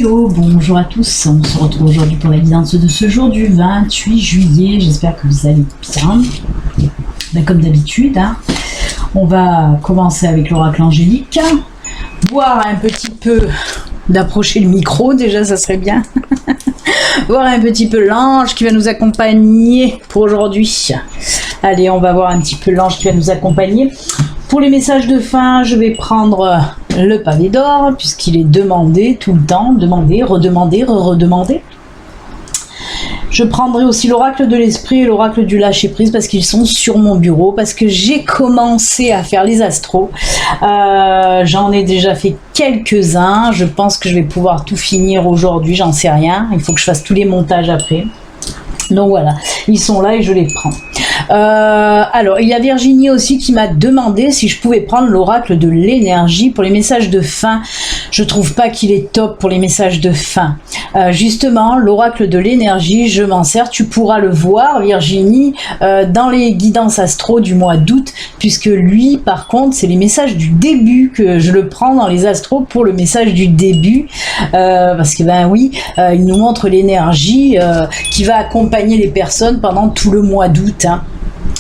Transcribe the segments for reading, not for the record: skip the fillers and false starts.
Hello, bonjour à tous, on se retrouve aujourd'hui pour la guidance de ce jour du 28 juillet, j'espère que vous allez bien, comme d'habitude, hein. On va commencer avec l'oracle angélique, voir un petit peu, d'approcher le micro déjà ça serait bien, voir un petit peu l'ange qui va nous accompagner pour aujourd'hui. Allez, on va voir un petit peu l'ange qui va nous accompagner. Pour les messages de fin, je vais prendre le pavé d'or, puisqu'il est demandé tout le temps, demandé, redemandé, redemandé. Je prendrai aussi l'oracle de l'esprit et l'oracle du lâcher prise, parce qu'ils sont sur mon bureau, parce que j'ai commencé à faire les astros. J'en ai déjà fait quelques-uns, je pense que je vais pouvoir tout finir aujourd'hui, j'en sais rien. Il faut que je fasse tous les montages après. Donc voilà, ils sont là et je les prends. Alors, il y a Virginie aussi qui m'a demandé si je pouvais prendre l'oracle de l'énergie pour les messages de fin. Je trouve pas qu'il est top pour les messages de fin. Justement, l'oracle de l'énergie, je m'en sers. Tu pourras le voir, Virginie, dans les guidances astro du mois d'août, puisque lui, par contre, c'est les messages du début que je le prends dans les astros pour le message du début. Parce que, ben oui, il nous montre l'énergie qui va accompagner les personnes pendant tout le mois d'août, hein.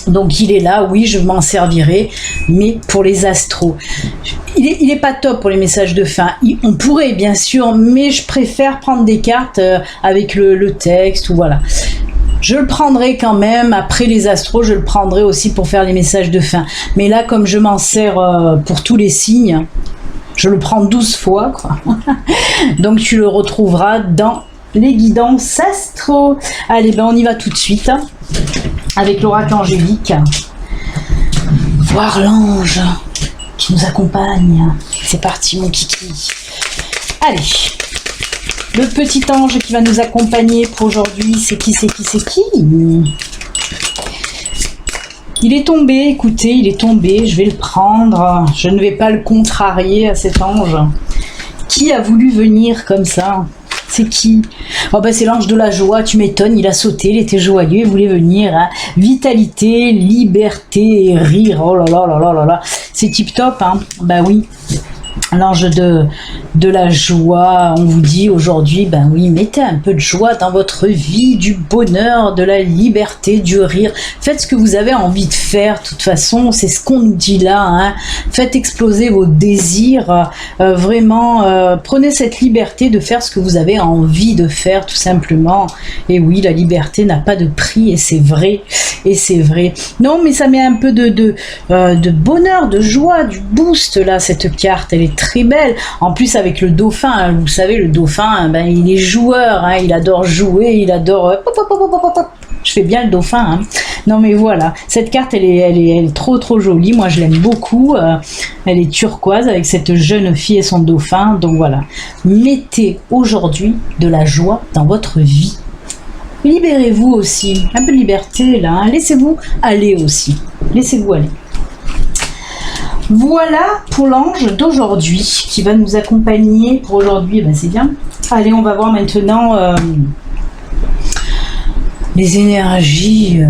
Donc il est là, oui, je m'en servirai, mais pour les astros. Il est pas top pour les messages de fin. On pourrait, bien sûr, mais je préfère prendre des cartes avec le texte, ou voilà. Je le prendrai quand même, après les astros, je le prendrai aussi pour faire les messages de fin. Mais là, comme je m'en sers pour tous les signes, je le prends 12 fois, quoi. Donc tu le retrouveras dans les guidances astro. Allez, ben on y va tout de suite avec l'oracle angélique. Voir l'ange qui nous accompagne. C'est parti, mon kiki. Allez, le petit ange qui va nous accompagner pour aujourd'hui, c'est qui, c'est qui, c'est qui? Il est tombé, écoutez, il est tombé, je vais le prendre. Je ne vais pas le contrarier à cet ange. Qui a voulu venir comme ça? C'est qui? Oh ben c'est l'ange de la joie, tu m'étonnes, il a sauté, il était joyeux, il voulait venir, hein. Vitalité, liberté et rire, oh là là là là là là, c'est tip top, hein. Ben oui, l'ange de la joie, on vous dit aujourd'hui, ben oui, mettez un peu de joie dans votre vie, du bonheur, de la liberté, du rire, faites ce que vous avez envie de faire, de toute façon, c'est ce qu'on nous dit là, hein. Faites exploser vos désirs, vraiment, prenez cette liberté de faire ce que vous avez envie de faire, tout simplement, et oui, la liberté n'a pas de prix, et c'est vrai, non, mais ça met un peu de bonheur, de joie, du boost, là, cette carte, elle est très belle, en plus avec le dauphin, hein, vous savez, le dauphin, ben, il est joueur, hein, il adore jouer, il adore... Je fais bien le dauphin, hein. Non mais voilà, cette carte elle est trop jolie, moi je l'aime beaucoup, elle est turquoise avec cette jeune fille et son dauphin, donc voilà. Mettez aujourd'hui de la joie dans votre vie. Libérez-vous aussi, un peu de liberté là, hein. Laissez-vous aller aussi, laissez-vous aller. Voilà pour l'ange d'aujourd'hui qui va nous accompagner pour aujourd'hui, ben c'est bien. Allez, on va voir maintenant les énergies,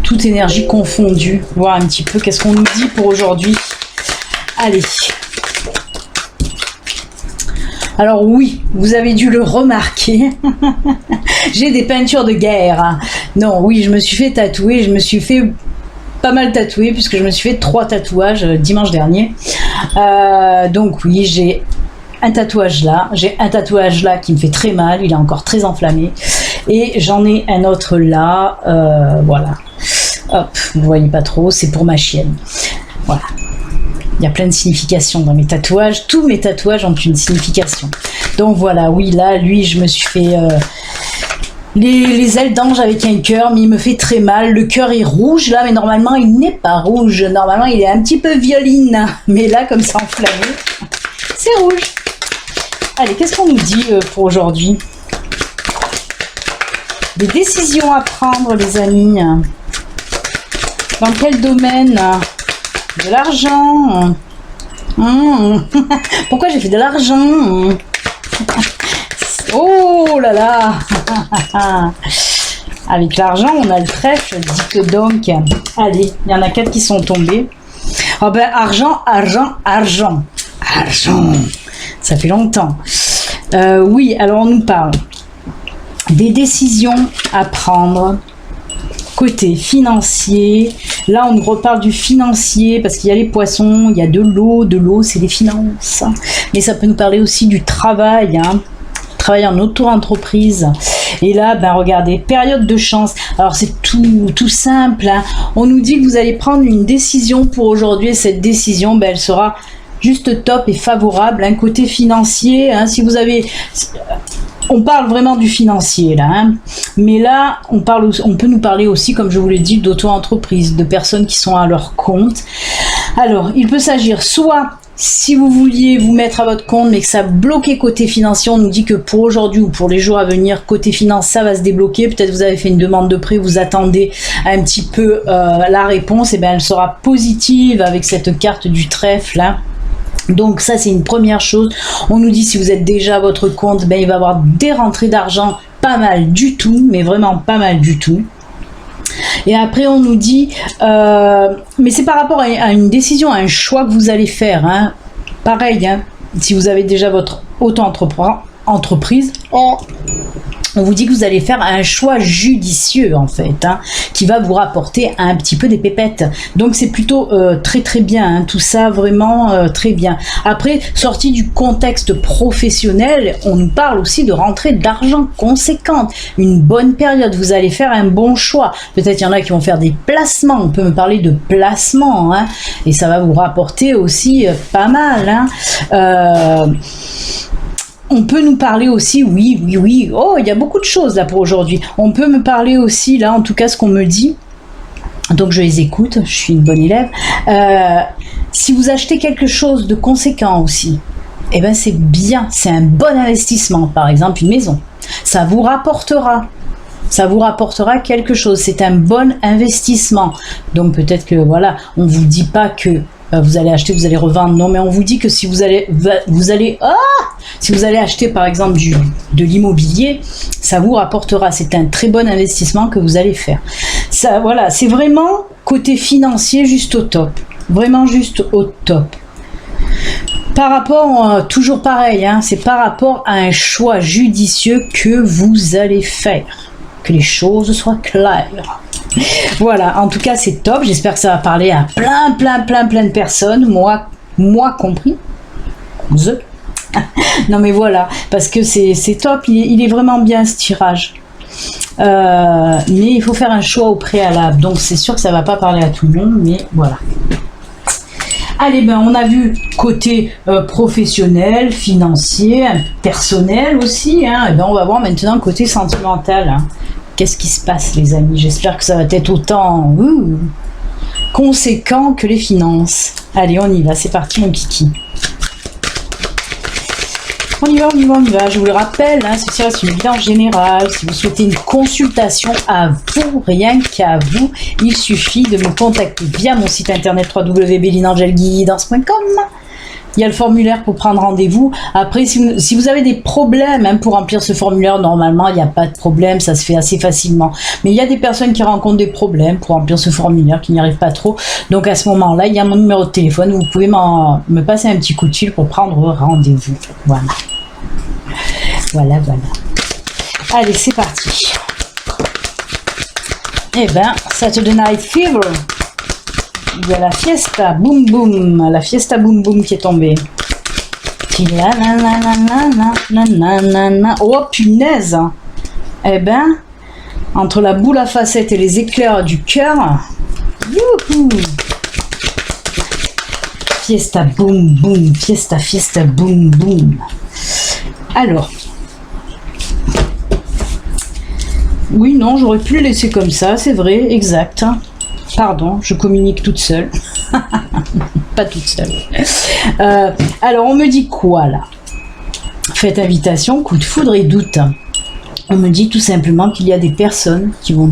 toute énergie confondue, voir un petit peu qu'est-ce qu'on nous dit pour aujourd'hui. Allez. Alors oui, vous avez dû le remarquer, j'ai des peintures de guerre, hein. Non, oui, je me suis fait tatouer, je me suis fait pas mal tatoué puisque je me suis fait 3 tatouages dimanche dernier. Donc oui, j'ai un tatouage là qui me fait très mal, il est encore très enflammé, et j'en ai un autre là, voilà, hop, vous voyez pas trop, c'est pour ma chienne, voilà. Il y a plein de significations dans mes tatouages, tous mes tatouages ont une signification. Donc voilà, oui, là, lui, je me suis fait les ailes d'ange avec un cœur, mais il me fait très mal. Le cœur est rouge là, mais normalement il n'est pas rouge. Normalement il est un petit peu violine, mais là comme ça enflammé, c'est rouge. Allez, qu'est-ce qu'on nous dit pour aujourd'hui? Des décisions à prendre, les amis. Dans quel domaine? De l'argent. Pourquoi j'ai fait de l'argent? Oh là là. Avec l'argent, on a le trèfle, dites donc. Allez, il y en a 4 qui sont tombés. Oh ben, argent, argent, argent. Argent. Ça fait longtemps. Oui, alors on nous parle des décisions à prendre côté financier. Là, on nous reparle du financier parce qu'il y a les poissons, il y a de l'eau, c'est les finances. Mais ça peut nous parler aussi du travail, hein. Travail en auto-entreprise. Et là, ben regardez, période de chance. Alors c'est tout simple, hein. On nous dit que vous allez prendre une décision pour aujourd'hui et cette décision, ben, elle sera juste top et favorable. Un côté financier, hein, si vous avez... On parle vraiment du financier là, hein. Mais là on peut nous parler aussi, comme je vous l'ai dit, d'auto-entreprise, de personnes qui sont à leur compte. Alors il peut s'agir soit, si vous vouliez vous mettre à votre compte mais que ça bloquait côté financier, on nous dit que pour aujourd'hui ou pour les jours à venir, côté finance, ça va se débloquer. Peut-être vous avez fait une demande de prêt, vous attendez un petit peu la réponse, et bien elle sera positive avec cette carte du trèfle là. Donc ça c'est une première chose. On nous dit si vous êtes déjà à votre compte, ben il va y avoir des rentrées d'argent pas mal du tout, mais vraiment pas mal du tout. Et après on nous dit, mais c'est par rapport à une décision, à un choix que vous allez faire, hein. Pareil, hein, si vous avez déjà votre auto-entreprise, on vous dit que vous allez faire un choix judicieux en fait, hein, qui va vous rapporter un petit peu des pépettes. Donc c'est plutôt très bien, hein, tout ça vraiment très bien. Après, sorti du contexte professionnel, on nous parle aussi de rentrée d'argent conséquente. Une bonne période, vous allez faire un bon choix. Peut-être il y en a qui vont faire des placements, on peut me parler de placements, hein, et ça va vous rapporter aussi pas mal, hein. On peut nous parler aussi, oui, oh, il y a beaucoup de choses là pour aujourd'hui. On peut me parler aussi, là, en tout cas, ce qu'on me dit. Donc, je les écoute, je suis une bonne élève. Si vous achetez quelque chose de conséquent aussi, eh ben, c'est bien, c'est un bon investissement. Par exemple, une maison. Ça vous rapportera quelque chose. C'est un bon investissement. Donc, peut-être que, voilà, on vous dit pas que vous allez acheter, vous allez revendre. Non, mais on vous dit que si vous allez acheter par exemple de l'immobilier, ça vous rapportera. C'est un très bon investissement que vous allez faire. Ça, voilà, c'est vraiment côté financier juste au top. Vraiment juste au top. Par rapport, toujours pareil, hein, c'est par rapport à un choix judicieux que vous allez faire. Que les choses soient claires. Voilà, en tout cas c'est top, j'espère que ça va parler à plein de personnes, moi compris. Non mais voilà, parce que c'est top, il est vraiment bien ce tirage. Mais il faut faire un choix au préalable, donc c'est sûr que ça va pas parler à tout le monde, mais voilà. Allez, ben on a vu côté professionnel, financier, personnel aussi, hein, et ben on va voir maintenant côté sentimental, hein. Qu'est-ce qui se passe les amis? J'espère que ça va être autant conséquent que les finances. Allez, on y va, c'est parti mon kiki. On y va. Je vous le rappelle, hein, ceci reste une guidance générale. Si vous souhaitez une consultation à vous, rien qu'à vous, il suffit de me contacter via mon site internet www.belinangelguidance.com. Il y a le formulaire pour prendre rendez-vous. Après, si vous avez des problèmes, hein, pour remplir ce formulaire, normalement, il n'y a pas de problème, ça se fait assez facilement. Mais il y a des personnes qui rencontrent des problèmes pour remplir ce formulaire, qui n'y arrivent pas trop. Donc à ce moment-là, il y a mon numéro de téléphone. Vous pouvez me passer un petit coup de fil pour prendre rendez-vous. Voilà. Allez, c'est parti. Eh ben, Saturday Night Fever. Il y a la fiesta boum boum qui est tombée. Oh punaise. Eh ben, entre la boule à facettes et les éclairs du cœur. Youhou. Fiesta boum boum, fiesta boum boum. Alors. Oui, non, j'aurais pu le laisser comme ça, c'est vrai, exact. Pardon, je communique toute seule. Pas toute seule. Alors, on me dit quoi, là? Faites invitation, coup de foudre et doute. On me dit tout simplement qu'il y a des personnes qui vont,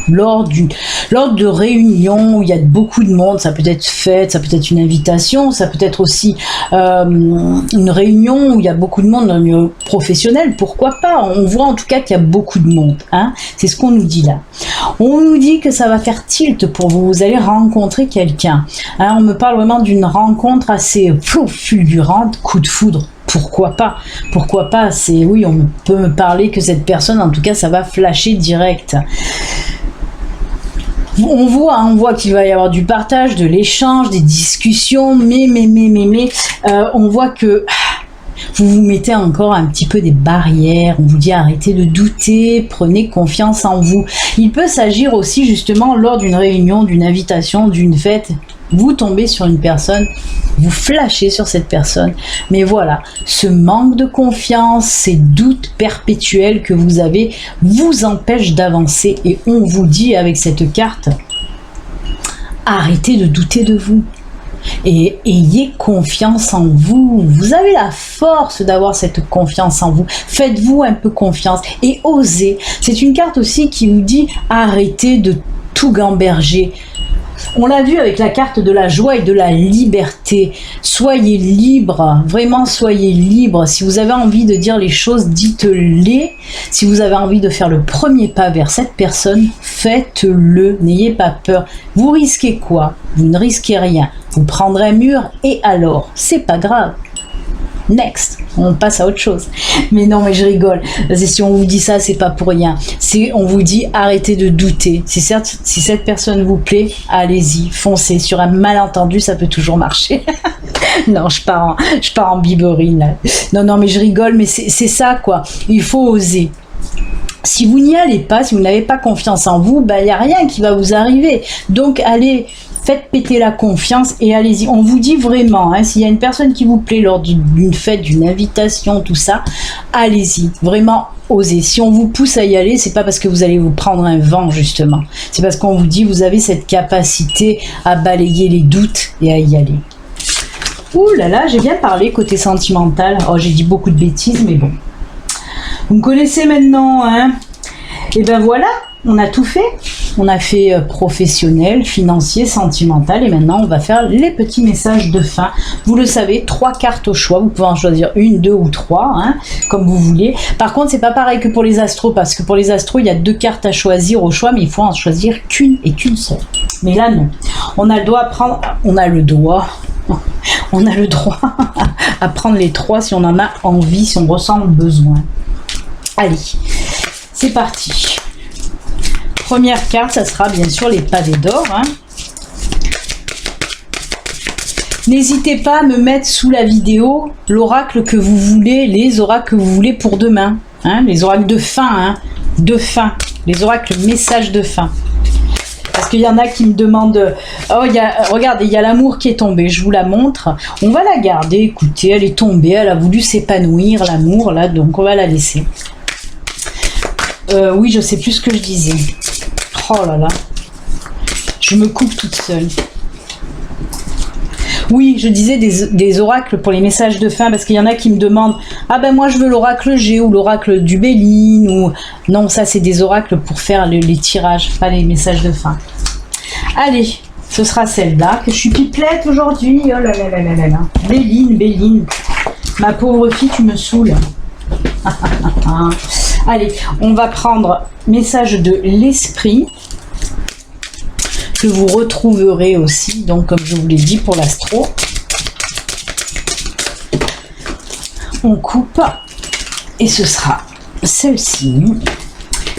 lors de réunions où il y a beaucoup de monde, ça peut être fête, ça peut être une invitation, ça peut être aussi une réunion où il y a beaucoup de monde dans le milieu professionnel, pourquoi pas? On voit en tout cas qu'il y a beaucoup de monde, hein? C'est ce qu'on nous dit là. On nous dit que ça va faire tilt pour vous, vous allez rencontrer quelqu'un, hein? On me parle vraiment d'une rencontre assez fulgurante, coup de foudre. pourquoi pas? Pourquoi pas? C'est oui, on peut me parler que cette personne, en tout cas, ça va flasher direct. On voit qu'il va y avoir du partage, de l'échange, des discussions, mais, on voit que vous vous mettez encore un petit peu des barrières, on vous dit arrêtez de douter, prenez confiance en vous. Il peut s'agir aussi justement lors d'une réunion, d'une invitation, d'une fête, vous tombez sur une personne, vous flashez sur cette personne, mais voilà, ce manque de confiance, ces doutes perpétuels que vous avez vous empêchent d'avancer et on vous dit avec cette carte, arrêtez de douter de vous. Et ayez confiance en vous. Vous avez la force d'avoir cette confiance en vous. Faites-vous un peu confiance et osez. C'est une carte aussi qui vous dit arrêtez de tout gamberger. On l'a vu avec la carte de la joie et de la liberté. Soyez libre, vraiment soyez libre. Si vous avez envie de dire les choses, dites-les. Si vous avez envie de faire le premier pas vers cette personne, faites-le. N'ayez pas peur. Vous risquez quoi? Vous ne risquez rien. Vous prendrez un mur et alors? C'est pas grave. Next, on passe à autre chose. Mais non, mais je rigole. Si on vous dit ça, c'est pas pour rien. On vous dit arrêtez de douter. Si cette personne vous plaît, allez-y, foncez. Sur un malentendu, ça peut toujours marcher. Non, je pars en biberine là. Non, mais je rigole, mais c'est ça quoi. Il faut oser. Si vous n'y allez pas, si vous n'avez pas confiance en vous, il n'y a rien qui va vous arriver. Donc allez. Faites péter la confiance et allez-y. On vous dit vraiment, s'il y a une personne qui vous plaît lors d'une fête, d'une invitation, tout ça, allez-y. Vraiment, osez. Si on vous pousse à y aller, c'est pas parce que vous allez vous prendre un vent, justement. C'est parce qu'on vous dit, vous avez cette capacité à balayer les doutes et à y aller. Ouh là là, j'ai bien parlé côté sentimental. Oh, j'ai dit beaucoup de bêtises, mais bon. Vous me connaissez maintenant, hein? Et ben voilà, on a tout fait. On a fait professionnel, financier, sentimental et maintenant on va faire les petits messages de fin. Vous le savez, 3 cartes au choix. Vous pouvez en choisir 1, 2 ou 3, comme vous voulez. Par contre, c'est pas pareil que pour les astros parce que pour les astros, il y a 2 cartes à choisir au choix, mais il faut en choisir qu'une et qu'une seule. Mais là, non. On a le droit à prendre les 3 si on en a envie, si on ressent le besoin. Allez, c'est parti. Première carte, ça sera bien sûr les pavés d'or. N'hésitez pas à me mettre sous la vidéo l'oracle que vous voulez, les oracles que vous voulez pour demain. Les oracles de fin, les oracles messages de fin. Parce qu'il y en a qui me demandent, regardez, il y a l'amour qui est tombé, je vous la montre. On va la garder, écoutez, elle est tombée, elle a voulu s'épanouir, l'amour, là, donc on va la laisser. Oui, je sais plus ce que je disais. Oh là là. Je me coupe toute seule. Oui, je disais des oracles pour les messages de fin, parce qu'il y en a qui me demandent « Ah ben moi je veux l'oracle G ou l'oracle du Béline » ou... Non, ça c'est des oracles pour faire les tirages, pas les messages de fin. Allez, ce sera celle-là, que je suis pipelette aujourd'hui. Oh là là là là là là. Béline. Ma pauvre fille, tu me saoules. Allez, on va prendre message de l'esprit que vous retrouverez aussi, donc comme je vous l'ai dit pour l'astro. On coupe et ce sera celle-ci.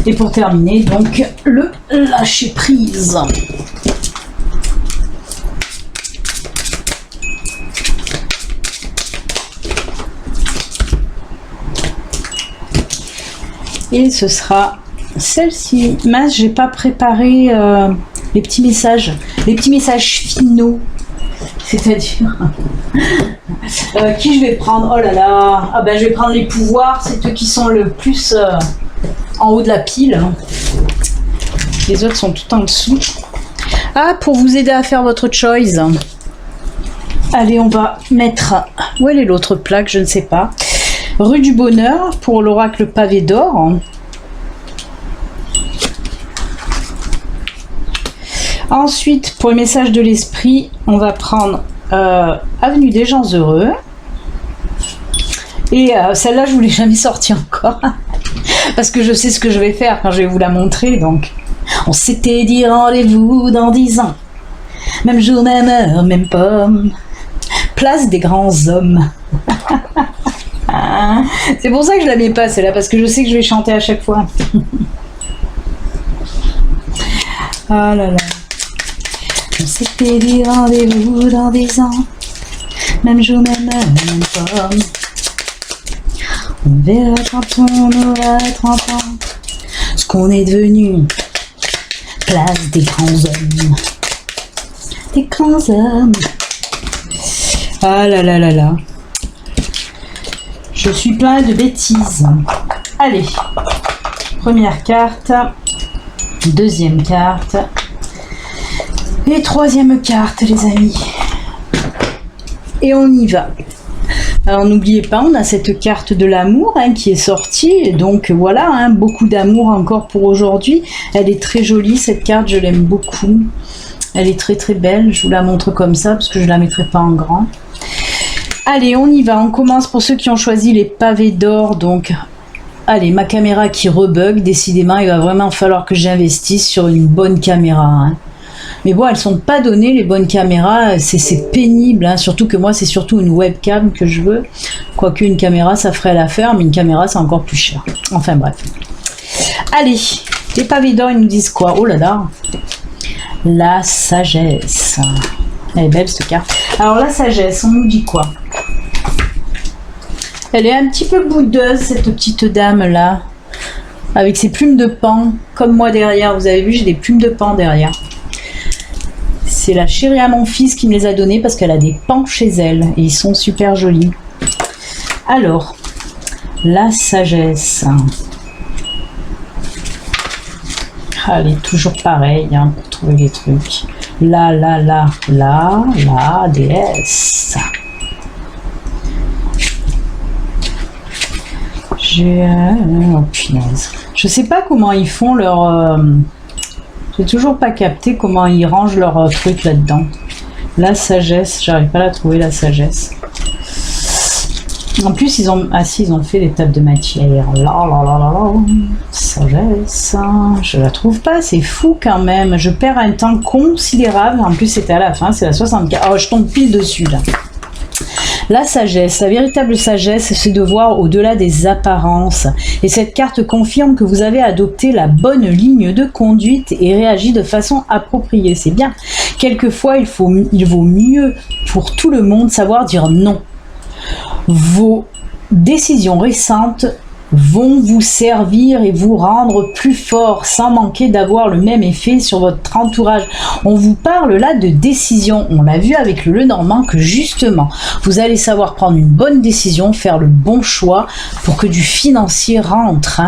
Et pour terminer, donc le lâcher prise. Et ce sera celle-ci. Mince, j'ai pas préparé les petits messages finaux. C'est-à-dire qui je vais prendre? Oh là là. Ah ben je vais prendre les pouvoirs, c'est eux qui sont le plus en haut de la pile. Les autres sont tout en dessous. Ah, pour vous aider à faire votre choice. Allez, on va mettre... Où est l'autre plaque? Je ne sais pas. Rue du Bonheur pour l'oracle pavé d'or. Ensuite, pour le message de l'esprit, on va prendre Avenue des gens heureux. Et celle-là, je ne vous l'ai jamais sortie encore. Parce que je sais ce que je vais faire quand je vais vous la montrer. Donc, on s'était dit rendez-vous dans 10 ans. Même jour, même heure, même pomme. Place des grands hommes. C'est pour ça que je la mets pas celle-là, parce que je sais que je vais chanter à chaque fois. Ah là là. On s'était dit rendez-vous dans 10 ans. Même jour, même heure, même forme. On verra quand on aura 30 ans ce qu'on est devenu. Place des grands hommes. Des grands hommes. Ah là là là là. Je suis plein de bêtises. Allez. Première carte. Deuxième carte. Et troisième carte, les amis. Et on y va. Alors n'oubliez pas, on a cette carte de l'amour qui est sortie, donc voilà, beaucoup d'amour encore pour aujourd'hui. Elle est très jolie cette carte, je l'aime beaucoup. Elle est très très belle, je vous la montre comme ça parce que je la mettrai pas en grand. Allez, on y va, on commence pour ceux qui ont choisi les pavés d'or, donc allez, ma caméra qui rebug, décidément il va vraiment falloir que j'investisse sur une bonne caméra. Mais bon, elles sont pas données les bonnes caméras, c'est pénible, surtout que moi c'est surtout une webcam que je veux. Quoique une caméra ça ferait l'affaire, mais une caméra c'est encore plus cher. Enfin bref. Allez, les pavés d'or ils nous disent quoi? Oh là là, la sagesse. Elle est belle cette carte. Alors la sagesse, on nous dit quoi? Elle est un petit peu boudeuse cette petite dame là, avec ses plumes de paon, comme moi derrière, vous avez vu j'ai des plumes de paon derrière. C'est la chérie à mon fils qui me les a donnés parce qu'elle a des pans chez elle et ils sont super jolis. Alors, la sagesse. Allez, toujours pareil pour trouver les trucs. La déesse. Oh punaise. Je sais pas comment ils font leur... J'ai toujours pas capté comment ils rangent leur truc là-dedans. La sagesse, j'arrive pas à la trouver, la sagesse. En plus, ils ont fait les tables de matière. Sagesse, je la trouve pas, c'est fou quand même. Je perds un temps considérable. En plus, c'était à la fin, c'est la 64. Oh, je tombe pile dessus là. La sagesse, la véritable sagesse, c'est de voir au-delà des apparences. Et cette carte confirme que vous avez adopté la bonne ligne de conduite et réagi de façon appropriée. C'est bien. Quelquefois, il vaut mieux pour tout le monde savoir dire non. Vos décisions récentes vont vous servir et vous rendre plus fort sans manquer d'avoir le même effet sur votre entourage. On vous parle là de décision. On l'a vu avec le Lenormand que justement, vous allez savoir prendre une bonne décision, faire le bon choix pour que du financier rentre.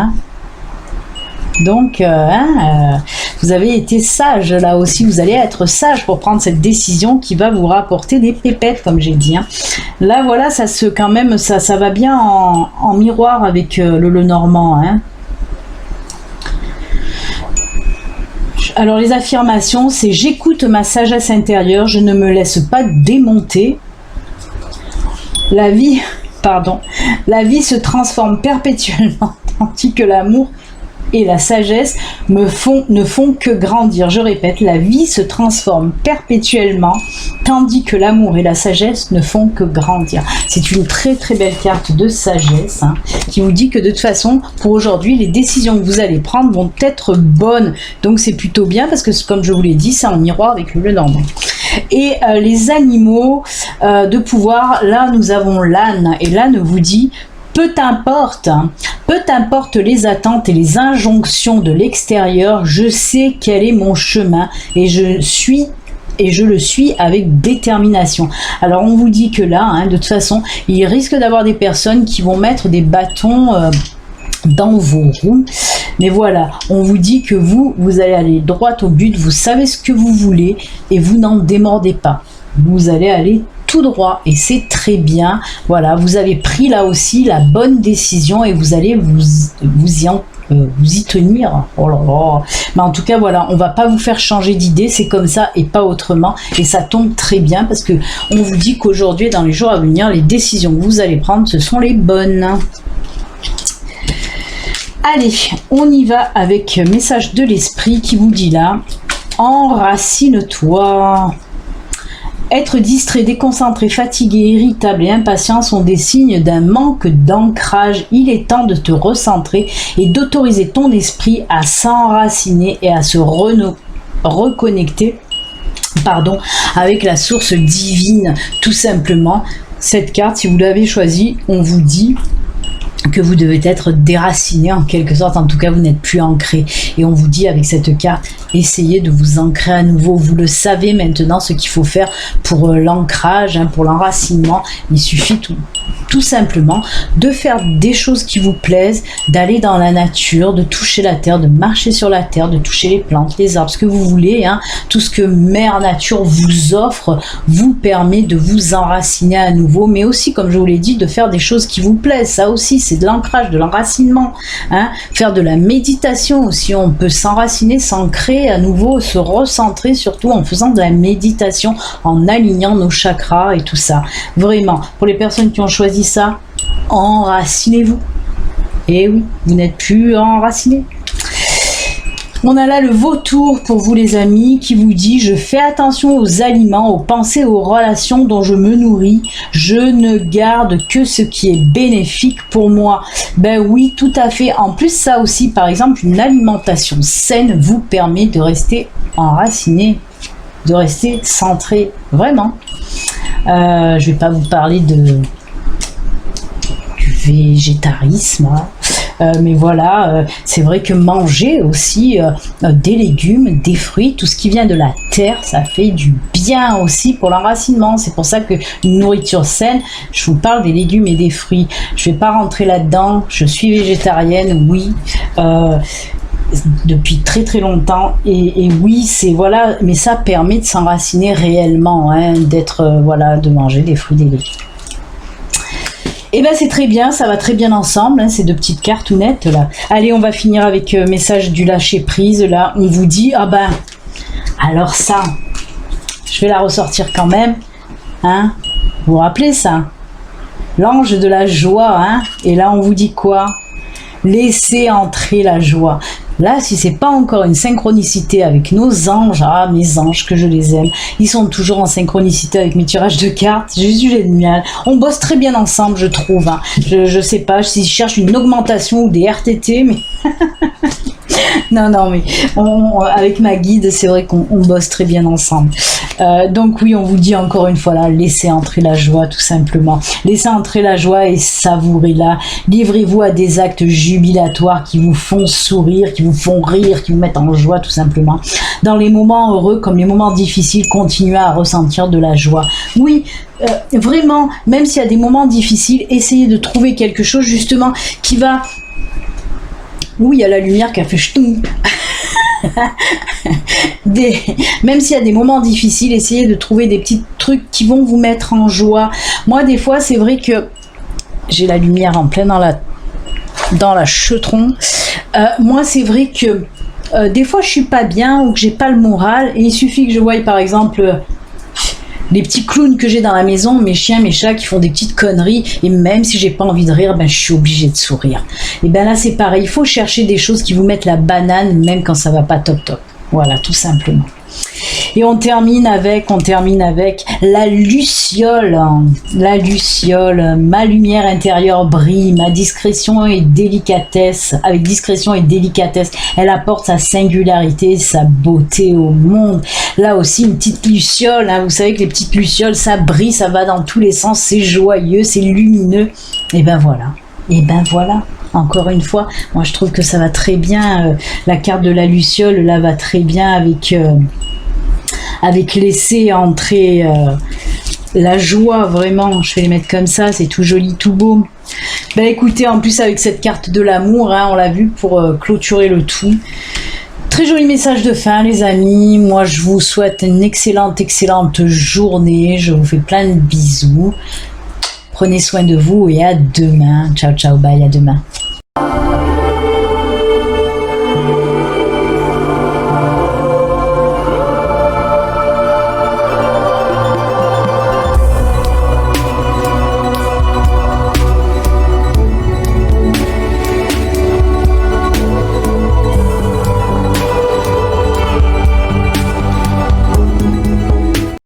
Donc, vous avez été sage là aussi. Vous allez être sage pour prendre cette décision qui va vous rapporter des pépettes, comme j'ai dit. Là, voilà, ça va bien en miroir avec le Lenormand. Alors, les affirmations, c'est j'écoute ma sagesse intérieure, je ne me laisse pas démonter. La vie se transforme perpétuellement, tandis que l'amour et la sagesse ne font que grandir. Je répète, la vie se transforme perpétuellement, tandis que l'amour et la sagesse ne font que grandir. C'est une très très belle carte de sagesse qui vous dit que de toute façon, pour aujourd'hui, les décisions que vous allez prendre vont être bonnes. Donc c'est plutôt bien parce que, comme je vous l'ai dit, c'est en miroir avec le Lenormand. Et les animaux de pouvoir, là nous avons l'âne, et l'âne vous dit peu importe les attentes et les injonctions de l'extérieur, je sais quel est mon chemin et je le suis avec détermination. Alors on vous dit que là, de toute façon, il risque d'avoir des personnes qui vont mettre des bâtons dans vos roues. Mais voilà, on vous dit que vous allez aller droit au but, vous savez ce que vous voulez et vous n'en démordez pas. Vous allez aller tout droit et c'est très bien. Voilà, vous avez pris là aussi la bonne décision et vous allez vous y tenir. Oh là là. Mais en tout cas, voilà, on va pas vous faire changer d'idée, c'est comme ça et pas autrement. Et ça tombe très bien parce que on vous dit qu'aujourd'hui et dans les jours à venir, les décisions que vous allez prendre, ce sont les bonnes. Allez, on y va avec message de l'esprit qui vous dit là, enracine-toi. Être distrait, déconcentré, fatigué, irritable et impatient sont des signes d'un manque d'ancrage. Il est temps de te recentrer et d'autoriser ton esprit à s'enraciner et à se reconnecter avec la source divine, tout simplement. Cette carte, si vous l'avez choisie, on vous dit que vous devez être déraciné en quelque sorte, en tout cas vous n'êtes plus ancré, et on vous dit avec cette carte, essayez de vous ancrer à nouveau. Vous le savez maintenant ce qu'il faut faire pour l'ancrage, pour l'enracinement. Il suffit tout simplement de faire des choses qui vous plaisent, d'aller dans la nature, de toucher la terre, de marcher sur la terre, de toucher les plantes, les arbres, ce que vous voulez, tout ce que Mère Nature vous offre vous permet de vous enraciner à nouveau, mais aussi, comme je vous l'ai dit, de faire des choses qui vous plaisent. Ça aussi, c'est de l'ancrage, de l'enracinement. Faire de la méditation aussi, on peut s'enraciner, s'ancrer à nouveau, se recentrer, surtout en faisant de la méditation, en alignant nos chakras et tout ça. Vraiment, pour les personnes qui ont choisi ça, enracinez-vous. Et oui, vous n'êtes plus enraciné. On a là le vautour pour vous les amis qui vous dit: je fais attention aux aliments, aux pensées, aux relations dont je me nourris. Je ne garde que ce qui est bénéfique pour moi. Ben oui, tout à fait. En plus, ça aussi, par exemple, une alimentation saine vous permet de rester enraciné, de rester centré. Vraiment. Je vais pas vous parler du végétarisme, mais voilà, c'est vrai que manger aussi des légumes, des fruits, tout ce qui vient de la terre, ça fait du bien aussi pour l'enracinement. C'est pour ça que une nourriture saine, je vous parle des légumes et des fruits. Je vais pas rentrer là-dedans, je suis végétarienne, oui, depuis très très longtemps, et oui, c'est voilà, mais ça permet de s'enraciner réellement, d'être de manger des fruits, des légumes. Et ben c'est très bien, ça va très bien ensemble, ces deux petites cartounettes là. Allez, on va finir avec message du lâcher prise. Là, on vous dit, alors ça, je vais la ressortir quand même, vous vous rappelez ça, l'ange de la joie, et là on vous dit quoi? Laissez entrer la joie. Là, si c'est pas encore une synchronicité avec nos anges, mes anges, que je les aime, ils sont toujours en synchronicité avec mes tirages de cartes. Jésus génial. On bosse très bien ensemble, je trouve. Je sais pas si je cherche une augmentation ou des RTT, mais non, mais avec ma guide, c'est vrai qu'on bosse très bien ensemble. Donc oui, on vous dit encore une fois là, laissez entrer la joie, tout simplement. Laissez entrer la joie et savourez-la. Livrez-vous à des actes jubilatoires qui vous font sourire, qui vous font rire, qui vous mettent en joie, tout simplement. Dans les moments heureux comme les moments difficiles, continuez à ressentir de la joie. Oui, vraiment, même s'il y a des moments difficiles, essayez de trouver quelque chose justement qui va... Oui, il y a la lumière qui a fait ch'toum. Même s'il y a des moments difficiles, essayez de trouver des petits trucs qui vont vous mettre en joie. Moi, des fois, c'est vrai que j'ai la lumière en plein dans la chetron. Moi, c'est vrai que des fois, je suis pas bien ou que j'ai pas le moral, et il suffit que je voie, par exemple, les petits clowns que j'ai dans la maison, mes chiens, mes chats qui font des petites conneries, et même si j'ai pas envie de rire, je suis obligée de sourire. Et là c'est pareil, il faut chercher des choses qui vous mettent la banane même quand ça va pas top. Voilà, tout simplement. Et on termine avec la luciole. La luciole, ma lumière intérieure brille, ma discrétion et délicatesse. Avec discrétion et délicatesse, elle apporte sa singularité, sa beauté au monde. Là aussi, une petite luciole. Vous savez que les petites lucioles, ça brille, ça va dans tous les sens, c'est joyeux, c'est lumineux. Et ben voilà. Encore une fois, moi je trouve que ça va très bien. La carte de la luciole, là, va très bien avec laisser entrer la joie, vraiment. Je vais les mettre comme ça, c'est tout joli, tout beau. Écoutez, en plus avec cette carte de l'amour, on l'a vu pour clôturer le tout. Très joli message de fin, les amis. Moi, je vous souhaite une excellente journée. Je vous fais plein de bisous. Prenez soin de vous et à demain. Ciao, ciao, bye, à demain.